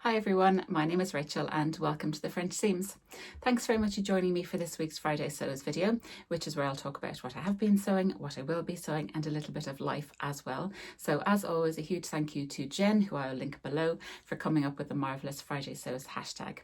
Hi everyone, my name is Rachel and welcome to the French Seams. Thanks very much for joining me for this week's Friday Sews video, which is where I'll talk about what I have been sewing, what I will be sewing and a little bit of life as well. So as always, a huge thank you to Jen, who I'll link below, for coming up with the marvellous Friday Sews hashtag.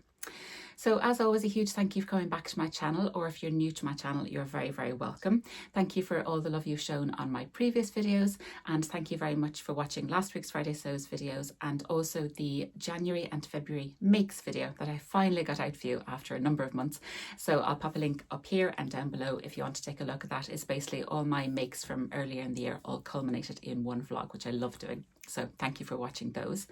So as always, a huge thank you for coming back to my channel, or if you're new to my channel, you're very, very welcome. Thank you for all the love you've shown on my previous videos, and thank you very much for watching last week's Friday Sews videos and also the January and February makes video that I finally got out for you after a number of months. So I'll pop a link up here and down below if you want to take a look at that. It's basically all my makes from earlier in the year all culminated in one vlog, which I love doing. So thank you for watching those.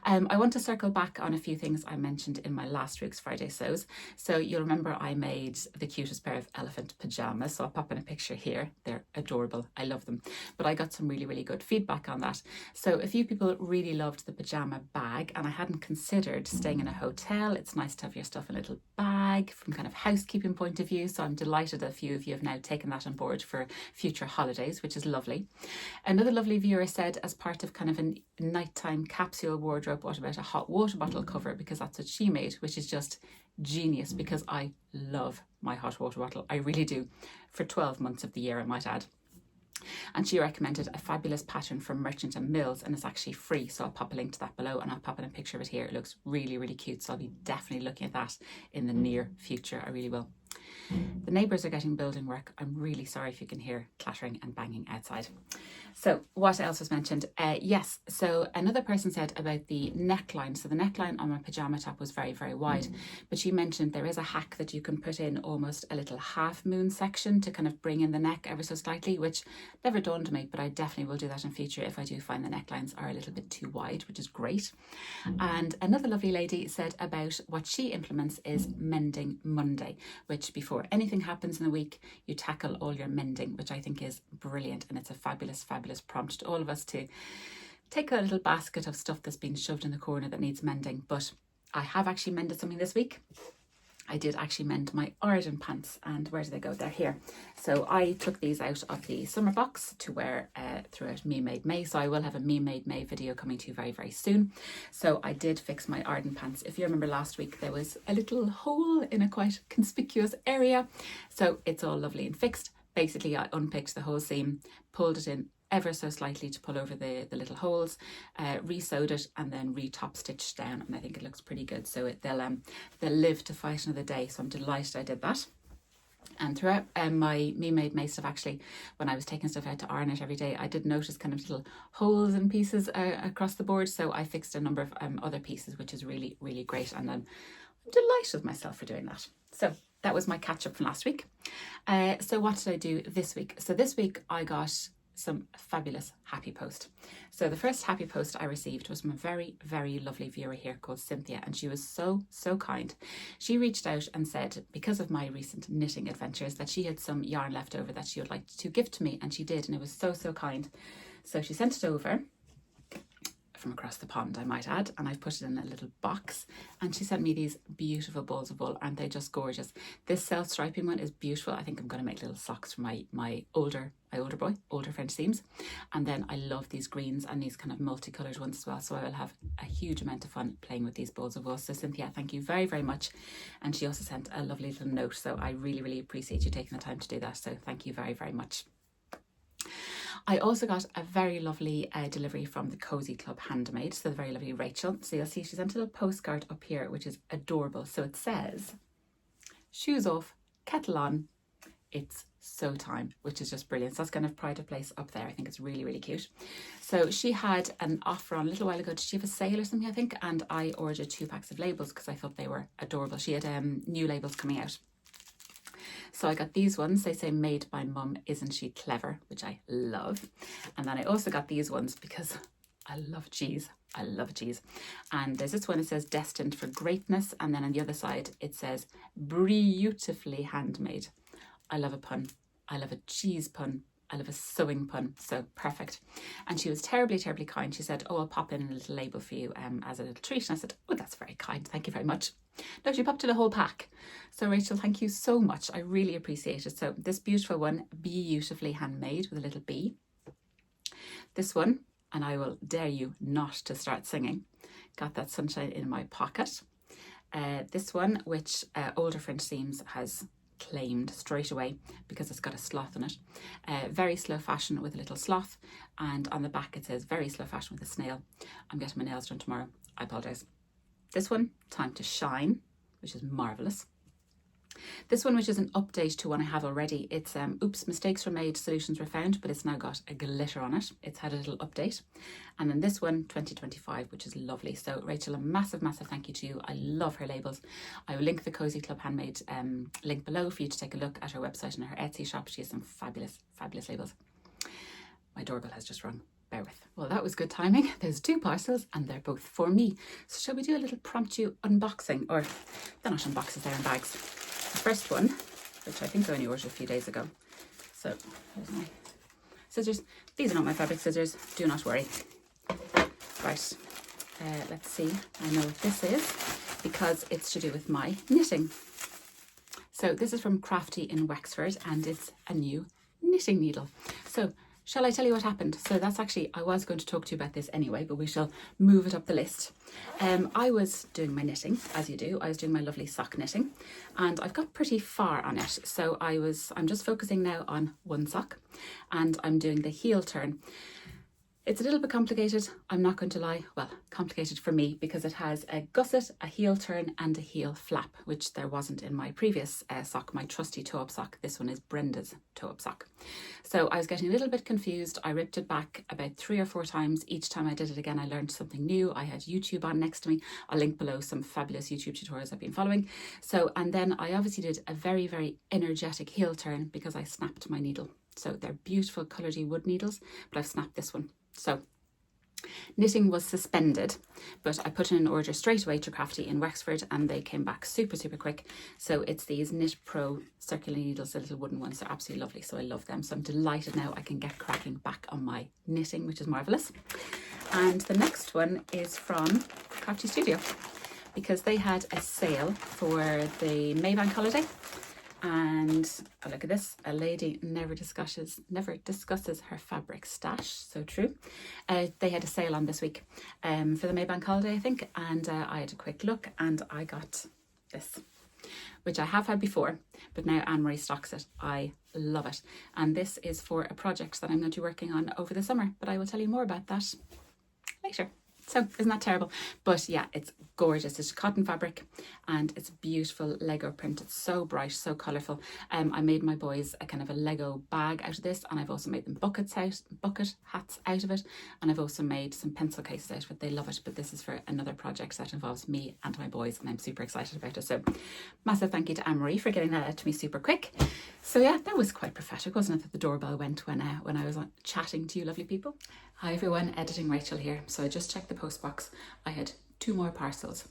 I want to circle back on a few things I mentioned in my last week's Friday Sews. So you'll remember I made the cutest pair of elephant pajamas. So I'll pop in a picture here. They're adorable. I love them. But I got some really, really good feedback on that. So a few people really loved the pajama bag, and I hadn't considered staying in a hotel. It's nice to have your stuff in a little bag from kind of housekeeping point of view. So I'm delighted a few of you have now taken that on board for future holidays, which is lovely. Another lovely viewer said, as part of kind of a nighttime capsule wardrobe, what about a hot water bottle cover, because that's what she made, which is just genius because I love my hot water bottle. I really do, for 12 months of the year, I might add. And she recommended a fabulous pattern from Merchant and Mills, and it's actually free, so I'll pop a link to that below and I'll pop in a picture of it here. It looks really, really cute, so I'll be definitely looking at that in the near future. I really will. The neighbours are getting building work. I'm really sorry if you can hear clattering and banging outside. So what else was mentioned? Yes, so another person said about the neckline. So the neckline on my pyjama top was very, very wide, but she mentioned there is a hack that you can put in almost a little half moon section to kind of bring in the neck ever so slightly, which never dawned on me, but I definitely will do that in future if I do find the necklines are a little bit too wide, which is great. And another lovely lady said about what she implements is Mending Monday, which before anything happens in the week, you tackle all your mending, which I think is brilliant. And it's a fabulous, fabulous prompt to all of us to take a little basket of stuff that's been shoved in the corner that needs mending. But I have actually mended something this week. I did actually mend my Arden pants, and where do they go? They're here. So I took these out of the summer box to wear throughout Me Made May. So I will have a Me Made May video coming to you very, very soon. So I did fix my Arden pants. If you remember last week, there was a little hole in a quite conspicuous area. So it's all lovely and fixed. Basically, I unpicked the whole seam, pulled it in ever so slightly to pull over the little holes, re-sewed it and then re-top stitched down, and I think it looks pretty good. So they'll live to fight another day, so I'm delighted I did that. And throughout my Me Made May stuff, actually, when I was taking stuff out to iron it every day, I did notice kind of little holes and pieces across the board, so I fixed a number of other pieces, which is really, really great, and I'm delighted with myself for doing that. So that was my catch up from last week. So what did I do this week? So this week I got some fabulous happy post. So the first happy post I received was from a very, very lovely viewer here called Cynthia, and she was so, so kind. She reached out and said, because of my recent knitting adventures, that she had some yarn left over that she would like to give to me, and she did, and it was so, so kind. So she sent it over from across the pond, I might add, and I've put it in a little box, and she sent me these beautiful balls of wool. Aren't they just gorgeous? This self-striping one is beautiful. I think I'm going to make little socks for my older French seams. And then I love these greens and these kind of multicolored ones as well, so I will have a huge amount of fun playing with these balls of wool. So Cynthia, thank you very, very much. And she also sent a lovely little note, so I really, really appreciate you taking the time to do that, so thank you very, very much. I also got a very lovely delivery from the Cozy Club Handmade, so the very lovely Rachel. So you'll see she sent a little postcard up here, which is adorable. So it says, shoes off, kettle on, it's sew time, which is just brilliant. So that's kind of pride of place up there. I think it's really, really cute. So she had an offer on a little while ago. Did she have a sale or something, I think? And I ordered 2 packs of labels because I thought they were adorable. She had new labels coming out. So I got these ones. They say made by mum, isn't she clever, which I love. And then I also got these ones because I love cheese. I love cheese. And there's this one that says destined for greatness, and then on the other side it says beautifully handmade. I love a pun. I love a cheese pun. I love a sewing pun, so perfect. And she was terribly, terribly kind. She said, oh, I'll pop in a little label for you as a little treat. And I said, oh, that's very kind. Thank you very much. No, she popped in a whole pack. So Rachel, thank you so much. I really appreciate it. So this beautiful one, beautifully handmade with a little bee. This one, and I will dare you not to start singing, got that sunshine in my pocket. This one, which Older French Seams has claimed straight away because it's got a sloth in it. Very slow fashion with a little sloth, and on the back it says very slow fashion with a snail. I'm getting my nails done tomorrow. I apologise. This one, Time to Shine, which is marvellous. This one, which is an update to one I have already. It's Oops, Mistakes Were Made, Solutions Were Found, but it's now got a glitter on it. It's had a little update. And then this one, 2025, which is lovely. So Rachel, a massive, massive thank you to you. I love her labels. I will link the Cozy Club Handmade link below for you to take a look at her website and her Etsy shop. She has some fabulous, fabulous labels. My doorbell has just rung. Bear with. Well, that was good timing. There's 2 parcels and they're both for me. So shall we do a little promptu unboxing? Or they're not unboxes, they're in bags. The first one, which I think I only ordered a few days ago. So here's my scissors. These are not my fabric scissors, do not worry. Right, let's see. I know what this is because it's to do with my knitting. So this is from Crafty in Wexford and it's a new knitting needle. So shall I tell you what happened? So that's actually, I was going to talk to you about this anyway, but we shall move it up the list. I was doing my knitting, as you do. I was doing my lovely sock knitting and I've got pretty far on it. So I'm just focusing now on one sock and I'm doing the heel turn. It's a little bit complicated, I'm not going to lie. Well, complicated for me because it has a gusset, a heel turn and a heel flap, which there wasn't in my previous sock, my trusty toe-up sock. This one is Brenda's toe-up sock. So I was getting a little bit confused. I ripped it back about 3 or 4 times. Each time I did it again, I learned something new. I had YouTube on next to me. I'll link below some fabulous YouTube tutorials I've been following. So, and then I obviously did a very, very energetic heel turn because I snapped my needle. So they're beautiful colouredy wood needles, but I've snapped this one. So knitting was suspended, but I put in an order straight away to Crafty in Wexford and they came back super, super quick. So it's these Knit Pro circular needles, the little wooden ones. They're absolutely lovely. So I love them. So I'm delighted now I can get cracking back on my knitting, which is marvellous. And the next one is from Crafty Studio because they had a sale for the Maybank holiday. And oh, look at this, a lady never discusses her fabric stash. So true. They had a sale on this week for the Maybank holiday, I think, and I had a quick look and I got this, which I have had before, but now Anne-Marie stocks it. I love it. And this is for a project that I'm going to be working on over the summer, but I will tell you more about that later. So isn't that terrible? But yeah, it's gorgeous. It's cotton fabric and it's beautiful Lego print. It's so bright, so colourful. I made my boys a kind of a Lego bag out of this, and I've also made them bucket hats out of it, and I've also made some pencil cases out of it. They love it, but this is for another project that involves me and my boys, and I'm super excited about it. So massive thank you to Anne-Marie for getting that out to me super quick. So yeah, that was quite prophetic, wasn't it, that the doorbell went when I was chatting to you lovely people. Hi everyone, Editing Rachel here. So I just checked the post box. I had 2 more parcels.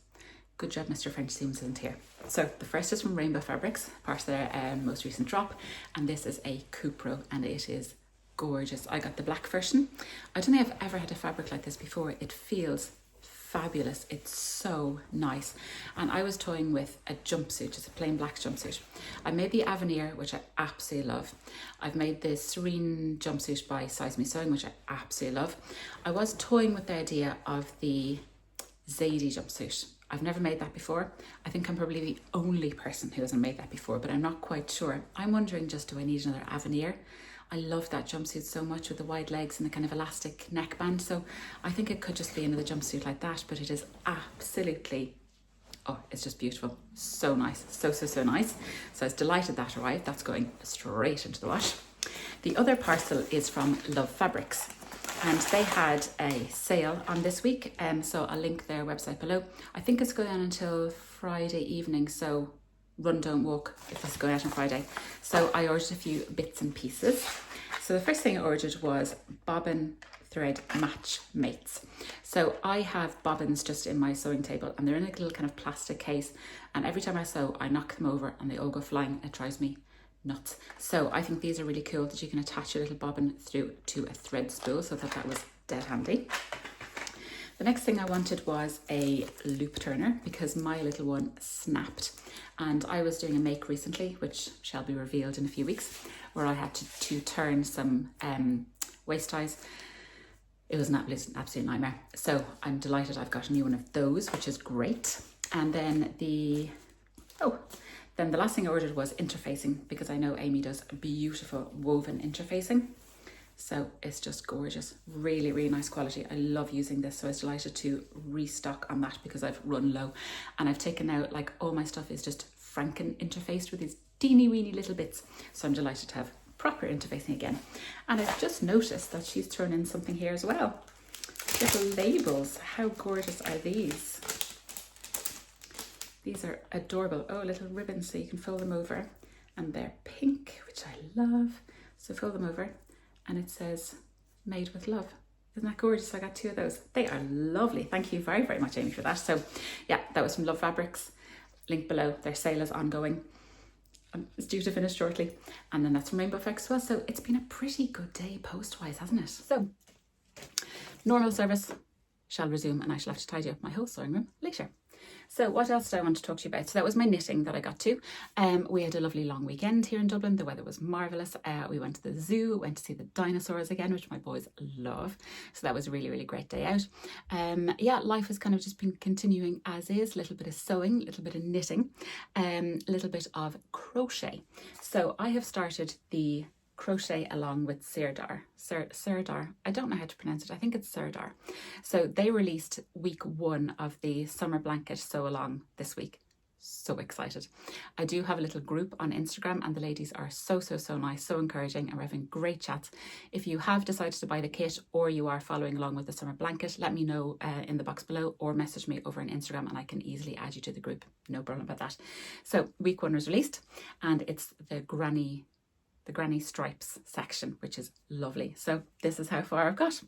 Good job, Mr. French Seams isn't here. So the first is from Rainbow Fabrics, part of their most recent drop, and this is a Cupro and it is gorgeous. I got the black version. I don't think I've ever had a fabric like this before. It feels fabulous. It's so nice. And I was toying with a jumpsuit. It's a plain black jumpsuit. I made the Avenir, which I absolutely love. I've made the Serene jumpsuit by Size Me Sewing, which I absolutely love. I was toying with the idea of the Zadie jumpsuit. I've never made that before. I think I'm probably the only person who hasn't made that before, but I'm not quite sure. I'm wondering, just do I need another Avenir? I love that jumpsuit so much with the wide legs and the kind of elastic neckband. So I think it could just be another jumpsuit like that, but it is absolutely, oh, it's just beautiful. So nice, so nice. So I was delighted that arrived. That's going straight into the wash. The other parcel is from Love Fabrics and they had a sale on this week. So I'll link their website below. I think it's going on until Friday evening. So run, don't walk if it's going out on Friday. So I ordered a few bits and pieces. So the first thing I ordered was bobbin thread match mates. So I have bobbins just in my sewing table and they're in a little kind of plastic case, and every time I sew I knock them over and they all go flying. It drives me nuts. So I think these are really cool that you can attach your little bobbin through to a thread spool, so I thought that was dead handy. The next thing I wanted was a loop turner because my little one snapped, and I was doing a make recently, which shall be revealed in a few weeks, where I had to turn some waist ties. It was an absolute nightmare. So I'm delighted I've got a new one of those, which is great. And then the last thing I ordered was interfacing, because I know Amy does beautiful woven interfacing. So it's just gorgeous, really, really nice quality. I love using this, so I was delighted to restock on that because I've run low. And I've taken out, like, all my stuff is just Franken interfaced with these teeny weeny little bits. So I'm delighted to have proper interfacing again. And I've just noticed that she's thrown in something here as well. Little labels. How gorgeous are these? These are adorable. Oh, little ribbons, so you can fold them over. And they're pink, which I love. So fold them over and it says made with love. Isn't that gorgeous? I got 2 of those. They are lovely. Thank you very, very much, Amy, for that. So yeah, that was from Love Fabrics. Link below. Their sale is ongoing. It's due to finish shortly. And then that's from Rainbow Fabrics as well. So it's been a pretty good day post-wise, hasn't it? So normal service shall resume, and I shall have to tidy up my whole sewing room later. So what else did I want to talk to you about? So that was my knitting that I got to. We had a lovely long weekend here in Dublin. The weather was marvellous. We went to the zoo, went to see the dinosaurs again, which my boys love. So that was a really, really great day out. Yeah, life has kind of just been continuing as is. A little bit of sewing, a little bit of knitting, a little bit of crochet. So I have started the crochet along with Sirdar. Sirdar. I don't know how to pronounce it. I think it's Sirdar. So they released week 1 of the summer blanket sew along this week. So excited. I do have a little group on Instagram, and the ladies are so nice, so encouraging, and we're having great chats. If you have decided to buy the kit or you are following along with the summer blanket, let me know in the box below, or message me over on Instagram and I can easily add you to the group. No problem about that. So week 1 was released, and it's the granny stripes section, which is lovely. So this is how far I've got.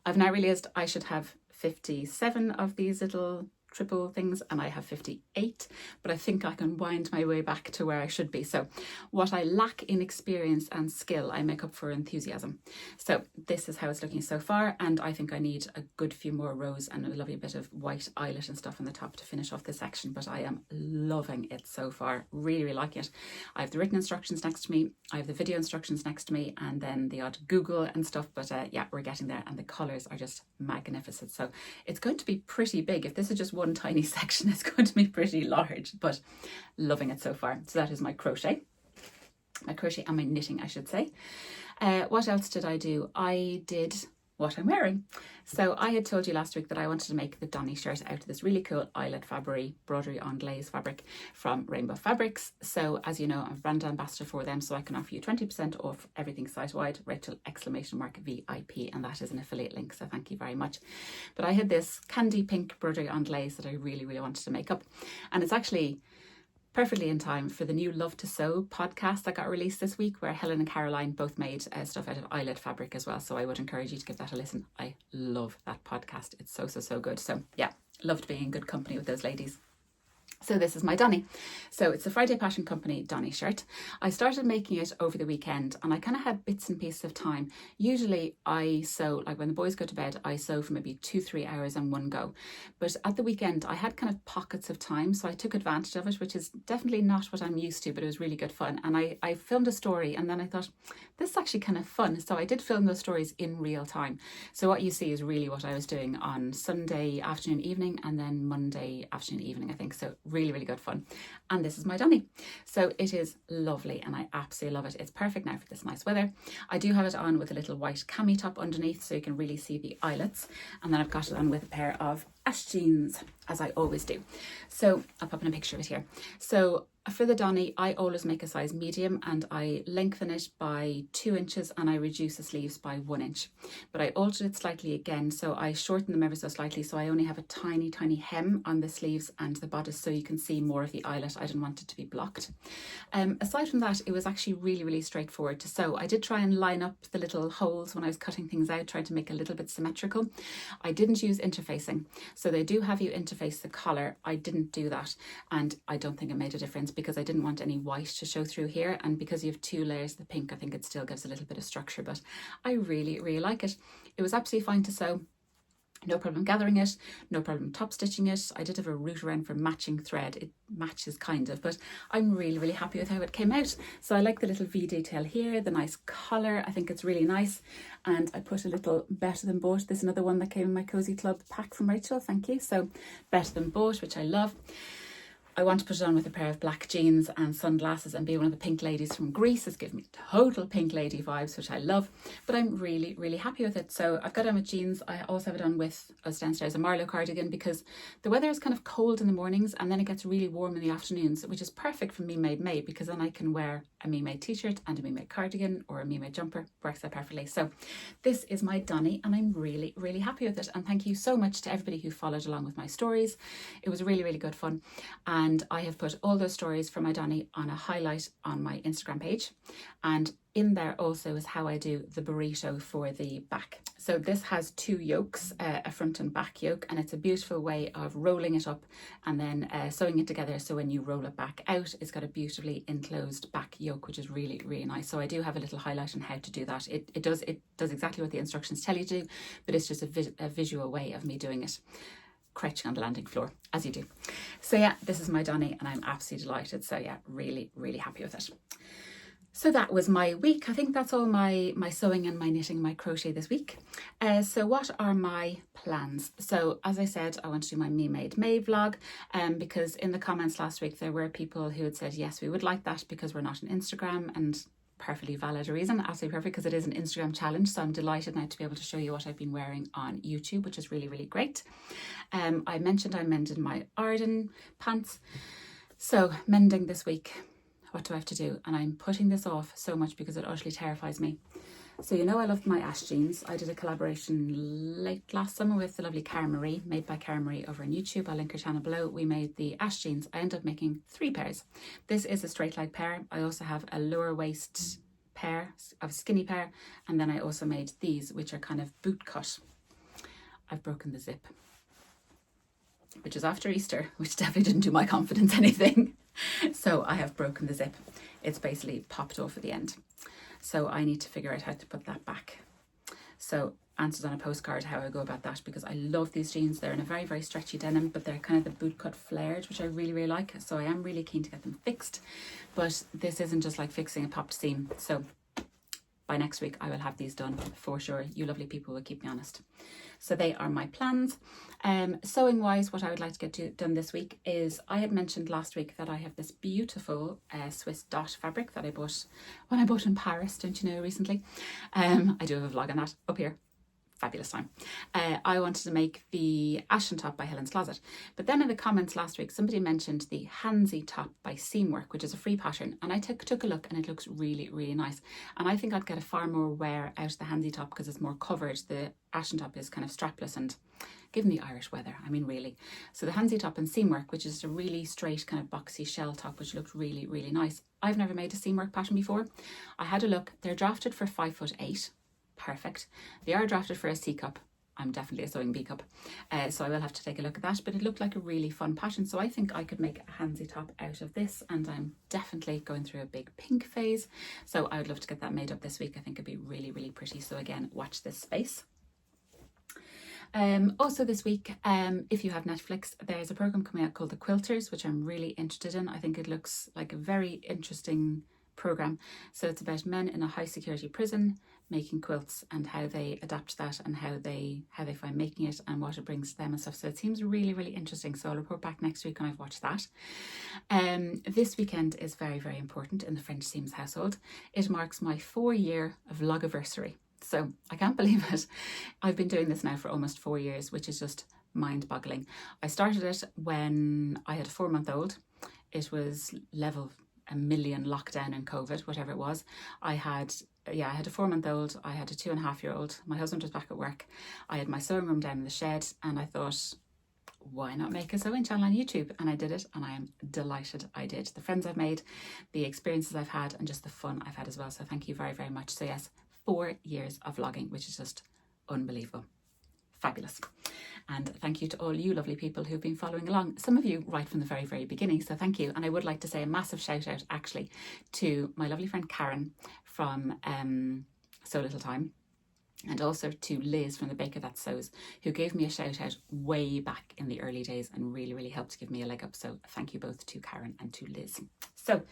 I've now realised I should have 57 of these little triple things, and I have 58, but I think I can wind my way back to where I should be. So what I lack in experience and skill, I make up for enthusiasm. So this is how it's looking so far, and I think I need a good few more rows and a lovely bit of white eyelet and stuff on the top to finish off this section, but I am loving it so far. Really, really liking it. I have the written instructions next to me, I have the video instructions next to me, and then the odd Google and stuff, but yeah, we're getting there, and the colours are just magnificent. So it's going to be pretty big. If this is just one tiny section, it's going to be pretty large, but loving it so far. So that is my crochet and my knitting, I should say. What else did I do? I did what I'm wearing. So I had told you last week that I wanted to make the Donnie shirt out of this really cool eyelet fabric, broderie on glaze fabric from Rainbow Fabrics. So as you know, I'm a brand ambassador for them, so I can offer you 20% off everything site-wide, Rachel !VIP, and that is an affiliate link, so thank you very much. But I had this candy pink broderie on glaze that I really, really wanted to make up, and it's actually perfectly in time for the new Love to Sew podcast that got released this week, where Helen and Caroline both made stuff out of eyelet fabric as well. So I would encourage you to give that a listen. I love that podcast. It's so good. So yeah, loved being in good company with those ladies. So this is my Donnie. So it's a Friday Passion Company Donnie shirt. I started making it over the weekend, and I kind of had bits and pieces of time. Usually I sew, like when the boys go to bed, I sew for maybe 2-3 hours in one go. But at the weekend, I had kind of pockets of time, so I took advantage of it, which is definitely not what I'm used to, but it was really good fun. And I filmed a story, and then I thought, this is actually kind of fun. So I did film those stories in real time. So what you see is really what I was doing on Sunday afternoon, evening, and then Monday afternoon, evening, I think. So really, really good fun. And this is my Donnie. So it is lovely, and I absolutely love it. It's perfect now for this nice weather. I do have it on with a little white cami top underneath, so you can really see the eyelets. And then I've got it on with a pair of Ashton jeans, as I always do. So I'll pop in a picture of it here. So for the Donnie, I always make a size medium, and I lengthen it by 2 inches and I reduce the sleeves by 1 inch. But I altered it slightly again, so I shorten them ever so slightly, so I only have a tiny hem on the sleeves and the bodice, so you can see more of the eyelet. I didn't want it to be blocked. Aside from that, it was actually really, really straightforward to sew. I did try and line up the little holes when I was cutting things out, trying to make it a little bit symmetrical. I didn't use interfacing, so they do have you interface the collar. I didn't do that, and I don't think it made a difference because I didn't want any white to show through here, and because you have 2 layers of the pink, I think it still gives a little bit of structure, but I really, really like it. It was absolutely fine to sew. No problem gathering it, no problem top stitching it. I did have a route around for matching thread. It matches kind of, but I'm really, really happy with how it came out. So I like the little V detail here, the nice collar. I think it's really nice. And I put a little Better Than Bought. This is another one that came in my Cozy Club pack from Rachel. Thank you. So Better Than Bought, which I love. I want to put it on with a pair of black jeans and sunglasses and be one of the pink ladies from Greece. It's given me total pink lady vibes, which I love, but I'm really, really happy with it. So I've got it on with jeans. I also have it on with, us downstairs, a Marlowe cardigan, because the weather is kind of cold in the mornings and then it gets really warm in the afternoons, which is perfect for Me Made May, because then I can wear a Me Made t-shirt and a Me Made cardigan or a Me Made jumper. Works out perfectly. So this is my Donny and I'm really, really happy with it. And thank you so much to everybody who followed along with my stories. It was really, really good fun. And I have put all those stories for my Donny on a highlight on my Instagram page. And in there also is how I do the burrito for the back. So this has two yokes, a front and back yoke, and it's a beautiful way of rolling it up and then sewing it together. So when you roll it back out, it's got a beautifully enclosed back yoke, which is really, really nice. So I do have a little highlight on how to do that. It does exactly what the instructions tell you to do, but it's just a visual way of me doing it, crouching on the landing floor, as you do. So yeah, this is my Donny and I'm absolutely delighted. So yeah, really, really happy with it. So that was my week. I think that's all my sewing and my knitting, my crochet this week. So what are my plans? So as I said, I want to do my Me Made May vlog, because in the comments last week there were people who had said yes, we would like that because we're not on Instagram, and perfectly valid reason, absolutely perfect, because it is an Instagram challenge. So I'm delighted now to be able to show you what I've been wearing on YouTube, which is really, really great. I mentioned I mended my Arden pants. So mending this week, what do I have to do? And I'm putting this off so much because it utterly terrifies me. So you know I loved my Ash jeans. I did a collaboration late last summer with the lovely Cara Marie, made by Cara Marie over on YouTube. I'll link her channel below. We made the Ash jeans. I ended up making 3 pairs. This is a straight leg pair. I also have a lower waist pair, of skinny pair, and then I also made these, which are kind of boot cut. I've broken the zip, which is after Easter, which definitely didn't do my confidence anything. So I have broken the zip. It's basically popped off at the end. So I need to figure out how to put that back. So answers on a postcard how I go about that, because I love these jeans. They're in a very, very stretchy denim, but they're kind of the boot cut flared, which I really, really like. So I am really keen to get them fixed. But this isn't just like fixing a popped seam. So by next week I will have these done for sure. You lovely people will keep me honest. So they are my plans. Sewing wise, what I would like to get done this week is, I had mentioned last week that I have this beautiful Swiss dot fabric that I bought when I bought in Paris, don't you know, recently. I do have a vlog on that up here. Fabulous time. I wanted to make the Ashton top by Helen's Closet, but then in the comments last week somebody mentioned the Handsy top by Seamwork, which is a free pattern, and I took a look and it looks really, really nice. And I think I'd get a far more wear out of the Handsy top because it's more covered. The Ashton top is kind of strapless, and given the Irish weather, I mean really. So the Handsy top and Seamwork, which is a really straight kind of boxy shell top, which looked really, really nice. I've never made a Seamwork pattern before. I had a look. They're drafted for 5'8". Perfect. They are drafted for a C cup. I'm definitely a sewing B cup, so I will have to take a look at that, but it looked like a really fun pattern, so I think I could make a Handsy top out of this, and I'm definitely going through a big pink phase, so I would love to get that made up this week. I think it'd be really, really pretty, so again, watch this space. Also this week, if you have Netflix, there's a program coming out called The Quilters, which I'm really interested in. I think it looks like a very interesting program. So it's about men in a high security prison making quilts and how they adapt that and how they find making it and what it brings to them and stuff. So it seems really, really interesting. So I'll report back next week when I've watched that. This weekend is very, very important in the French Seams household. It marks my 4-year vlogiversary. So I can't believe it. I've been doing this now for almost 4 years, which is just mind-boggling. I started it when I had a 4-month-old. It was level a million lockdown and COVID, whatever it was. I had a 4-month-old, I had a 2.5-year-old, my husband was back at work, I had my sewing room down in the shed, and I thought, why not make a sewing channel on YouTube? And I did it, and I am delighted I did. The friends I've made, the experiences I've had, and just the fun I've had as well. So thank you very, very much. So yes, 4 years of vlogging, which is just unbelievable. Fabulous. And thank you to all you lovely people who've been following along. Some of you right from the very, very beginning, so thank you. And I would like to say a massive shout out actually to my lovely friend Karen from So Little Time. And also to Liz from the Baker That Sews, who gave me a shout out way back in the early days and really, really helped give me a leg up. So thank you both to Karen and to Liz. So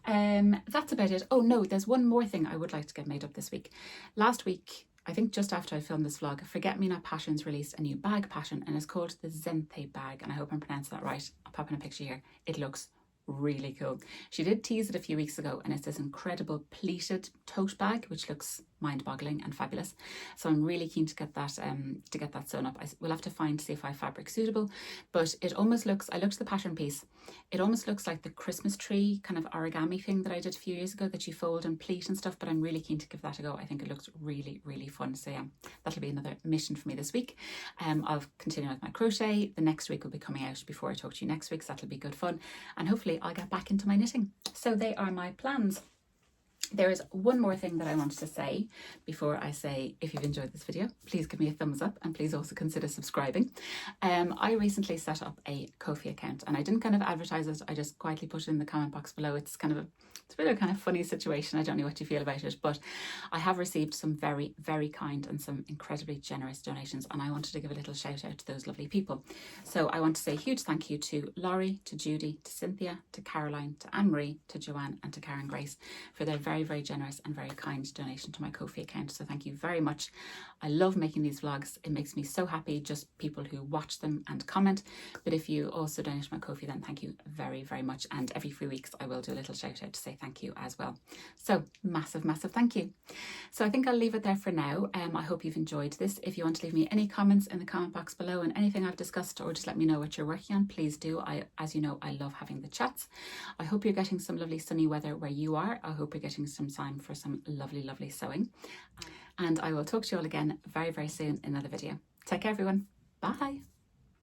that's about it. Oh no, there's one more thing I would like to get made up this week. Last week, I think just after I filmed this vlog, Forget Me Not Passions released a new bag pattern, and it's called the Zente bag, and I hope I'm pronouncing that right. I'll pop in a picture here. It looks really cool. She did tease it a few weeks ago, and it's this incredible pleated tote bag which looks mind-boggling and fabulous. So I'm really keen to get that sewn up. We'll have to see if I have fabric suitable, but it almost looks, I looked at the pattern piece, it almost looks like the Christmas tree kind of origami thing that I did a few years ago that you fold and pleat and stuff, but I'm really keen to give that a go. I think it looks really, really fun. So yeah, that'll be another mission for me this week. I'll continue with my crochet. The next week will be coming out before I talk to you next week, so that'll be good fun, and hopefully I'll get back into my knitting. So they are my plans. There is one more thing that I wanted to say before I say, if you've enjoyed this video, please give me a thumbs up and please also consider subscribing. I recently set up a Ko-fi account, and I didn't kind of advertise it. I just quietly put it in the comment box below. It's a bit of a kind of funny situation. I don't know what you feel about it, but I have received some very, very kind and some incredibly generous donations, and I wanted to give a little shout out to those lovely people. So I want to say a huge thank you to Laurie, to Judy, to Cynthia, to Caroline, to Anne-Marie, to Joanne and to Karen Grace for their very, very generous and very kind donation to my Ko-fi account. So thank you very much. I love making these vlogs. It makes me so happy, just people who watch them and comment. But if you also donate to my Ko-fi, then thank you very, very much. And every few weeks I will do a little shout out to say thank you as well. So massive, massive thank you. So I think I'll leave it there for now. I hope you've enjoyed this. If you want to leave me any comments in the comment box below and anything I've discussed, or just let me know what you're working on, please do. As you know, I love having the chats. I hope you're getting some lovely sunny weather where you are. I hope you're getting some time for some lovely, lovely sewing. And I will talk to you all again very, very soon in another video. Take care, everyone. Bye.